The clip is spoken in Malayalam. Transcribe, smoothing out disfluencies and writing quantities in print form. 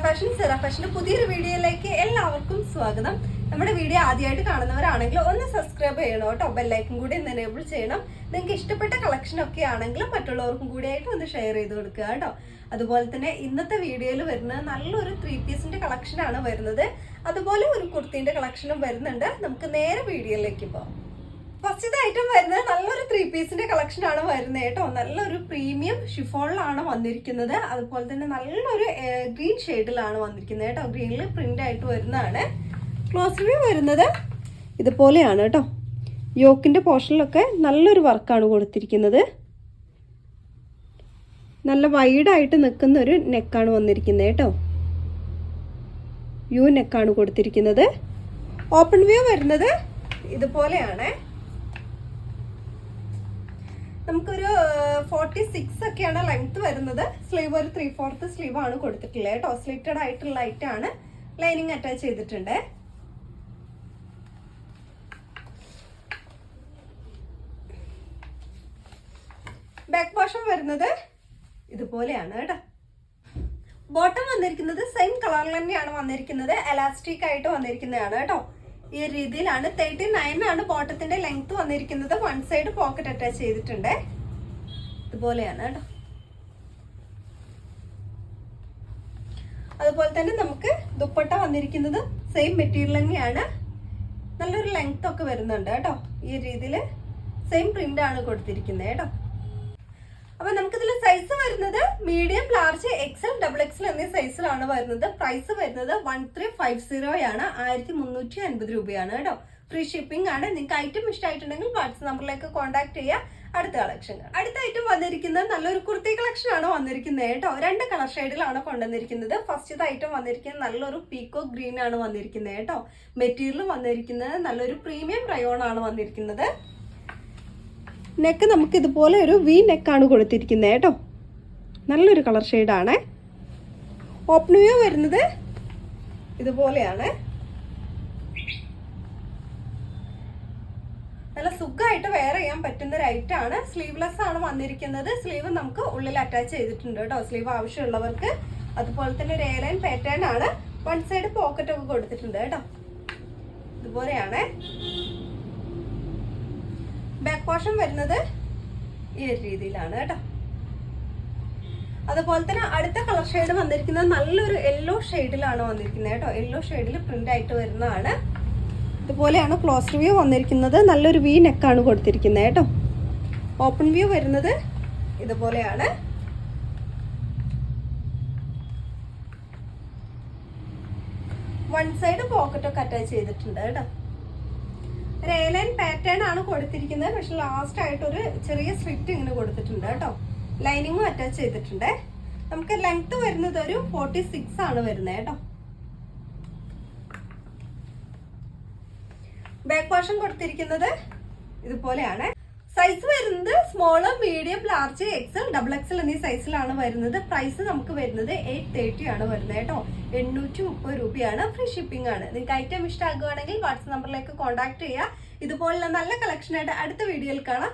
ഫാഷന്റെ പുതിയൊരു വീഡിയോയിലേക്ക് എല്ലാവർക്കും സ്വാഗതം. നമ്മുടെ വീഡിയോ ആദ്യമായിട്ട് കാണുന്നവരാണെങ്കിൽ ഒന്ന് സബ്സ്ക്രൈബ് ചെയ്യണം കേട്ടോ. ബെല്ലൈക്കൻ കൂടി ഒന്ന് എനേബിൾ ചെയ്യണം. നിങ്ങൾക്ക് ഇഷ്ടപ്പെട്ട കളക്ഷൻ ഒക്കെ ആണെങ്കിലും മറ്റുള്ളവർക്കും കൂടിയായിട്ട് ഒന്ന് ഷെയർ ചെയ്ത് കൊടുക്കുക കേട്ടോ. അതുപോലെ തന്നെ ഇന്നത്തെ വീഡിയോയിൽ വരുന്നത് നല്ലൊരു 3 പീസിന്റെ കളക്ഷൻ ആണ് വരുന്നത്. അതുപോലെ ഒരു കുർത്തിന്റെ കളക്ഷനും വരുന്നുണ്ട്. നമുക്ക് നേരെ വീഡിയോയിലേക്ക് പോകാം. ഫസ്റ്റ് ഐറ്റം വരുന്നത് നല്ലൊരു 3 പീസിന്റെ കളക്ഷൻ ആണ് വരുന്നത് കേട്ടോ. നല്ലൊരു പ്രീമിയം ഷിഫോണിലാണ് വന്നിരിക്കുന്നത്. അതുപോലെ തന്നെ നല്ലൊരു ഗ്രീൻ ഷെയ്ഡിലാണ് വന്നിരിക്കുന്നത് കേട്ടോ. ഗ്രീനിൽ പ്രിന്റ് ആയിട്ട് വരുന്നതാണ്. ക്ലോസ് റിവ്യൂ വരുന്നത് ഇതുപോലെയാണ് കേട്ടോ. യോക്കിന്റെ പോർഷനിലൊക്കെ നല്ലൊരു വർക്കാണ് കൊടുത്തിരിക്കുന്നത്. നല്ല വൈഡായിട്ട് നിൽക്കുന്ന ഒരു നെക്കാണ് വന്നിരിക്കുന്നത് കേട്ടോ. യു നെക്കാണ് കൊടുത്തിരിക്കുന്നത്. ഓപ്പൺ വ്യൂ വരുന്നത് ഇതുപോലെയാണ്. നമുക്കൊരു 46 ഒക്കെയാണ് ലെങ്ത് വരുന്നത്. സ്ലീവ് ഒരു 3/4 സ്ലീവ് ആണ് കൊടുത്തിട്ടുള്ളത് കേട്ടോ. സ്ലിറ്റഡ് ആയിട്ടുള്ള ലൈറ്റ് ആണ്. ലൈനിങ് അറ്റാച്ച് ചെയ്തിട്ടുണ്ട്. ബാക്ക് പോർഷൻ വരുന്നത് ഇതുപോലെയാണ് കേട്ടോ. ബോട്ടം വന്നിരിക്കുന്നത് സെയിം കളറിൽ തന്നെയാണ് വന്നിരിക്കുന്നത്. എലാസ്റ്റിക് ആയിട്ട് വന്നിരിക്കുന്നതാണ് കേട്ടോ. ഈ രീതിയിലാണ് 39 ആണ് ബോട്ടത്തിന്റെ ലെങ്ത് വന്നിരിക്കുന്നത്. വൺ സൈഡ് പോക്കറ്റ് അറ്റാച്ച് ചെയ്തിട്ടുണ്ട്. ഇതുപോലെയാണ് കേട്ടോ. അതുപോലെ തന്നെ നമുക്ക് ദുപ്പട്ട വന്നിരിക്കുന്നത് സെയിം മെറ്റീരിയൽ തന്നെയാണ്. നല്ലൊരു ലെങ്ത് ഒക്കെ വരുന്നുണ്ട് കേട്ടോ. ഈ രീതിയിൽ സെയിം പ്രിന്റ് ആണ് കൊടുത്തിരിക്കുന്നത് കേട്ടോ. അപ്പൊ നമുക്കിതിൽ സൈസ് വരുന്നത് മീഡിയം, ലാർജ്, എക്സൽ, XXL എന്നീ സൈസിലാണ് വരുന്നത്. പ്രൈസ് വരുന്നത് 1350 ആണ്. 1350 രൂപയാണ് കേട്ടോ. ഫ്രീ ഷിപ്പിംഗ് ആണ്. നിങ്ങൾക്ക് ഐറ്റം ഇഷ്ടമായിട്ടുണ്ടെങ്കിൽ വാട്സ്ആപ്പ് നമ്പറിലേക്ക് കോൺടാക്ട് ചെയ്യുക. അടുത്ത കളക്ഷൻ, അടുത്ത ഐറ്റം വന്നിരിക്കുന്നത് നല്ലൊരു കുർത്തി കളക്ഷൻ ആണ് വന്നിരിക്കുന്നത് കേട്ടോ. 2 കളർ ഷെയ്ഡിലാണ് കൊണ്ടുവന്നിരിക്കുന്നത്. ഫസ്റ്റ് ഐറ്റം വന്നിരിക്കുന്നത് നല്ലൊരു പീക്കോ ഗ്രീൻ ആണ് വന്നിരിക്കുന്നത് കേട്ടോ. മെറ്റീരിയൽ വന്നിരിക്കുന്നത് നല്ലൊരു പ്രീമിയം റയോൺ ആണ് വന്നിരിക്കുന്നത്. നെക്ക് നമുക്ക് ഇതുപോലെ ഒരു വി നെക്കാണ് കൊടുത്തിരിക്കുന്നത് കേട്ടോ. നല്ലൊരു കളർ ഷെയ്ഡാണ്. ഓപ്പൺ വ്യൂ വരുന്നത് ഇതുപോലെയാണ്. നല്ല സുഖമായിട്ട് വെയർ ചെയ്യാൻ പറ്റുന്ന ഒരു ഐറ്റം ആണ്. സ്ലീവ്ലെസ് ആണ് വന്നിരിക്കുന്നത്. സ്ലീവ് നമുക്ക് ഉള്ളിൽ അറ്റാച്ച് ചെയ്തിട്ടുണ്ട് കേട്ടോ. സ്ലീവ് ആവശ്യമുള്ളവർക്ക്. അതുപോലെ തന്നെ ഒരു എയർലൈൻ പാറ്റേൺ ആണ്. വൺ സൈഡ് പോക്കറ്റ് ഒക്കെ കൊടുത്തിട്ടുണ്ട് കേട്ടോ. ഇതുപോലെയാണ്. ബാക്ക് പോർഷൻ വരുന്നത് ഈ ഒരു രീതിയിലാണ് കേട്ടോ. അതുപോലെ തന്നെ അടുത്ത കളർ ഷെയ്ഡ് വന്നിരിക്കുന്നത് നല്ലൊരു യെല്ലോ ഷെയ്ഡിലാണ് വന്നിരിക്കുന്നത് കേട്ടോ. യെല്ലോ ഷെയ്ഡിൽ പ്രിന്റ് ആയിട്ട് വരുന്നതാണ്. ഇതുപോലെയാണ് ക്ലോസ് വ്യൂ വന്നിരിക്കുന്നത്. നല്ലൊരു വി നെക്കാണ് കൊടുത്തിരിക്കുന്നത് കേട്ടോ. ഓപ്പൺ വ്യൂ വരുന്നത് ഇതുപോലെയാണ്. വൺ സൈഡ് പോക്കറ്റ് ഒക്കെ അറ്റാച്ച് ചെയ്തിട്ടുണ്ട് കേട്ടോ. ഒരു എയർലൈൻ പാറ്റേൺ ആണ് കൊടുത്തിരിക്കുന്നത്. പക്ഷെ ലാസ്റ്റ് ആയിട്ട് ഒരു ചെറിയ സ്ലിറ്റ് ഇങ്ങനെ കൊടുത്തിട്ടുണ്ട് കേട്ടോ. ലൈനിങ്ങും അറ്റാച്ച് ചെയ്തിട്ടുണ്ട്. നമുക്ക് ലെങ്ത് വരുന്നത് ഒരു 46 ആണ് വരുന്നത് കേട്ടോ. ബാക്ക് പോർഷൻ കൊടുത്തിരിക്കുന്നത് ഇതുപോലെയാണ്. സൈസ് വരുന്നത് small, medium, large, XL, XXL എന്നീ സൈസിലാണ് വരുന്നത്. പ്രൈസ് നമുക്ക് വരുന്നത് 830 ആണ് വരുന്നത് കേട്ടോ. 830 രൂപയാണ്. ഫ്രീ ഷിപ്പിംഗ് ആണ്. നിങ്ങൾക്ക് ഐറ്റം ഇഷ്ടമാകുകയാണെങ്കിൽ വാട്സ്ആപ്പ് നമ്പറിലേക്ക് കോൺടാക്ട് ചെയ്യുക. ഇതുപോലുള്ള നല്ല കളക്ഷൻ ആയിട്ട് അടുത്ത വീഡിയോയിൽ കാണാം.